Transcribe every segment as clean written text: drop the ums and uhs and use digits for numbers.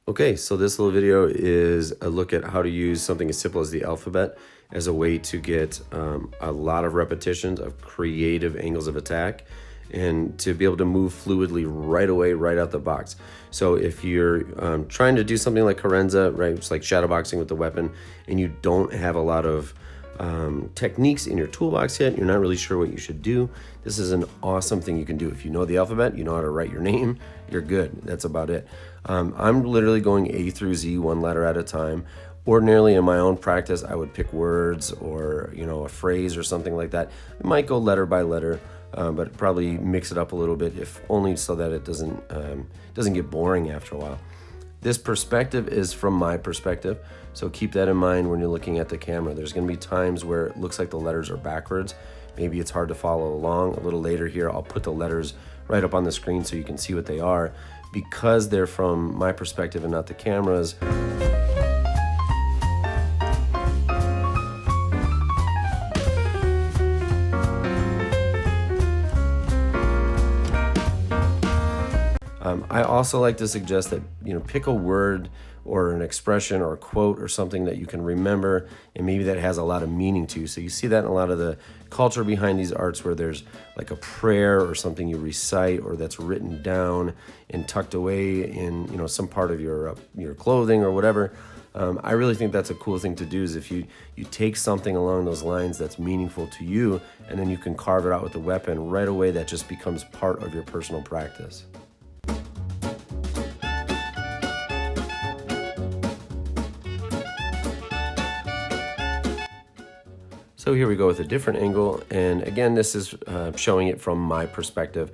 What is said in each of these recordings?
Okay, so this little video is a look at how to use something as simple as the alphabet as a way to get a lot of repetitions of creative angles of attack and to be able to move fluidly right away, right out the box. So if you're trying to do something like Carenza, right, it's like shadowboxing with the weapon, and you don't have a lot of techniques in your toolbox yet, you're not really sure what you should do, this is an awesome thing you can do. If you know the alphabet, you know how to write your name, you're good. That's about it. I'm literally going A through Z, one letter at a time. Ordinarily in my own practice, I would pick words or a phrase or something like that. I might go letter by letter, but probably mix it up a little bit, if only so that it doesn't get boring after a while. This perspective is from my perspective, so keep that in mind when you're looking at the camera. There's going to be times where it looks like the letters are backwards. Maybe it's hard to follow along. A little later here, I'll put the letters right up on the screen so you can see what they are. Because they're from my perspective and not the camera's, I also like to suggest that pick a word or an expression or a quote or something that you can remember and maybe that has a lot of meaning to. So you see that in a lot of the culture behind these arts where there's like a prayer or something you recite or that's written down and tucked away in some part of your clothing or whatever. I really think that's a cool thing to do, is if you take something along those lines that's meaningful to you and then you can carve it out with the weapon right away, that just becomes part of your personal practice. So here we go with a different angle, and again, this is showing it from my perspective.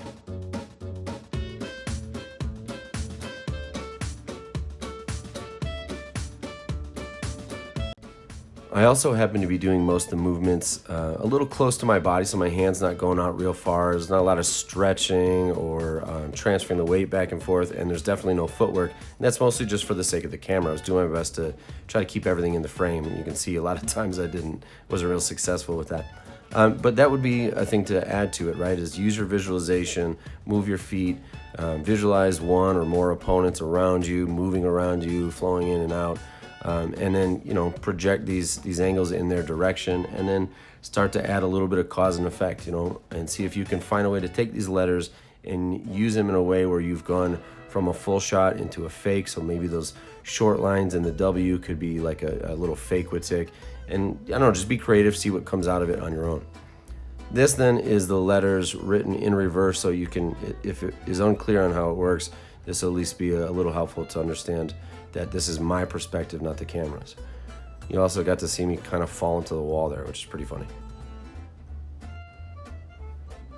I also happen to be doing most of the movements a little close to my body, so my hand's not going out real far. There's not a lot of stretching or transferring the weight back and forth, and there's definitely no footwork. And that's mostly just for the sake of the camera. I was doing my best to try to keep everything in the frame, and you can see a lot of times I wasn't real successful with that. But that would be a thing to add to it, right? Is use your visualization, move your feet, visualize one or more opponents around you, moving around you, flowing in and out. And then project these angles in their direction, and then start to add a little bit of cause and effect, and see if you can find a way to take these letters and use them in a way where you've gone from a full shot into a fake. So maybe those short lines in the W could be like a little fake Wittig, and I don't know, just be creative, see what comes out of it on your own. This then is the letters written in reverse, so you can, if it is unclear on how it works, this will at least be a little helpful to understand that this is my perspective, not the camera's. You also got to see me kind of fall into the wall there, which is pretty funny.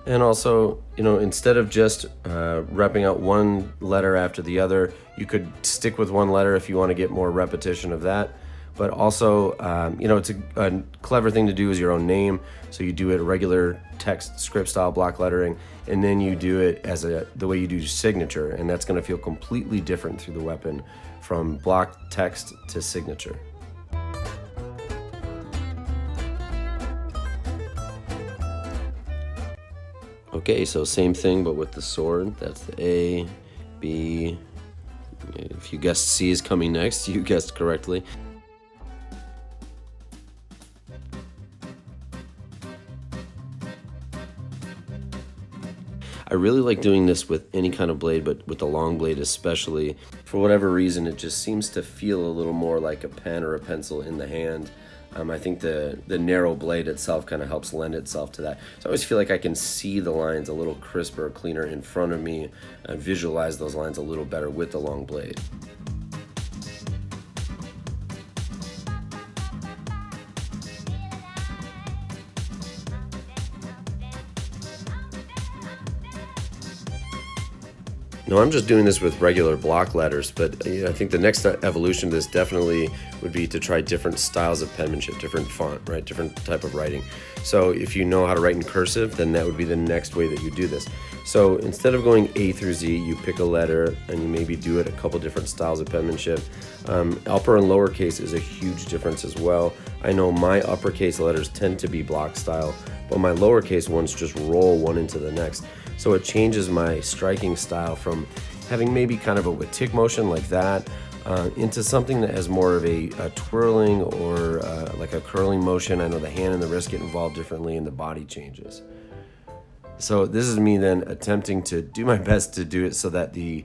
And also, instead of just repping out one letter after the other, you could stick with one letter if you want to get more repetition of that. But also, it's a clever thing to do is your own name. So you do it regular text script style block lettering, and then you do it as the way you do signature, and that's going to feel completely different through the weapon from block text to signature. Okay, so same thing but with the sword. That's the A, B. If you guessed C is coming next, you guessed correctly. I really like doing this with any kind of blade, but with the long blade especially. For whatever reason, it just seems to feel a little more like a pen or a pencil in the hand. I think the narrow blade itself kind of helps lend itself to that. So I always feel like I can see the lines a little crisper, cleaner in front of me, and visualize those lines a little better with the long blade. No, I'm just doing this with regular block letters, but I think the next evolution of this definitely would be to try different styles of penmanship, different font, right? Different type of writing. So if you know how to write in cursive, then that would be the next way that you do this. So instead of going A through Z, you pick a letter and you maybe do it a couple different styles of penmanship. Upper and lowercase is a huge difference as well. I know my uppercase letters tend to be block style, but my lowercase ones just roll one into the next. So it changes my striking style from having maybe kind of a Wittig motion like that, into something that has more of a twirling or like a curling motion. I know the hand and the wrist get involved differently and the body changes. So this is me then attempting to do my best to do it so that the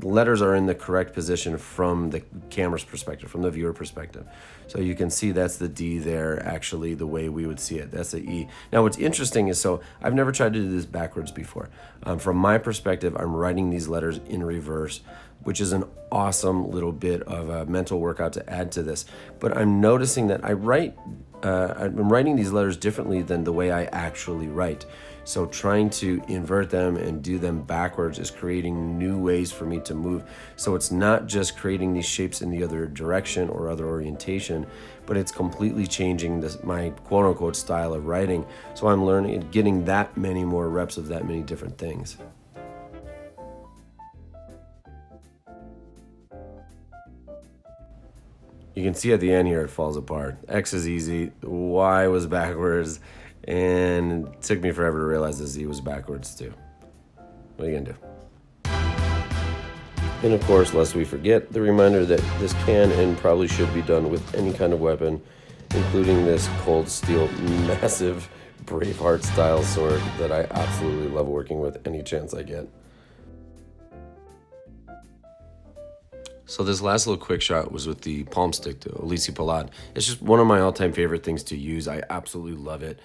letters are in the correct position from the camera's perspective, from the viewer perspective. So you can see that's the D there, actually the way we would see it. That's the E. Now what's interesting is, so I've never tried to do this backwards before. From my perspective, I'm writing these letters in reverse, which is an awesome little bit of a mental workout to add to this. But I'm noticing that I'm writing these letters differently than the way I actually write. So trying to invert them and do them backwards is creating new ways for me to move. So it's not just creating these shapes in the other direction or other orientation, but it's completely changing my quote unquote style of writing. So I'm learning and getting that many more reps of that many different things. You can see at the end here it falls apart. X is easy, Y was backwards, and it took me forever to realize the Z was backwards too. What are you gonna do? And of course, lest we forget, the reminder that this can and probably should be done with any kind of weapon, including this cold steel massive Braveheart style sword that I absolutely love working with any chance I get. So this last little quick shot was with the palm stick, the Ulissi Palad. It's just one of my all-time favorite things to use. I absolutely love it.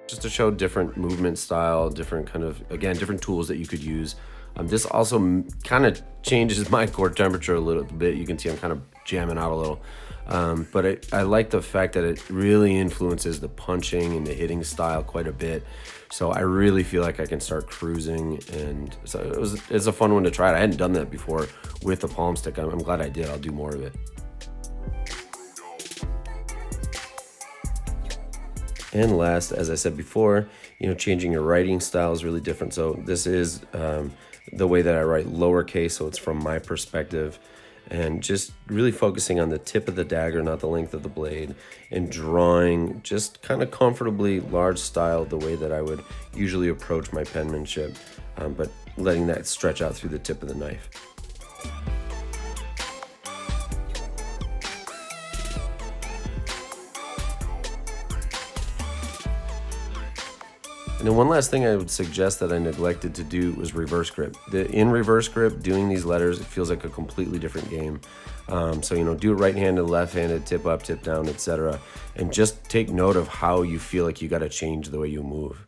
Just to show different movement style, different kind of, again, different tools that you could use. This also kind of changes my core temperature a little bit. You can see I'm kind of jamming out a little. But I like the fact that it really influences the punching and the hitting style quite a bit. So I really feel like I can start cruising, and so it's a fun one to try. I hadn't done that before with a palm stick. I'm glad I did. I'll do more of it. And last, as I said before, changing your writing style is really different. So this is the way that I write lowercase, so it's from my perspective. And just really focusing on the tip of the dagger, not the length of the blade, and drawing just kind of comfortably large style the way that I would usually approach my penmanship, but letting that stretch out through the tip of the knife. And then one last thing I would suggest that I neglected to do was reverse grip. In reverse grip, doing these letters, it feels like a completely different game. So, do it right-handed, left-handed, tip up, tip down, etc. And just take note of how you feel like you got to change the way you move.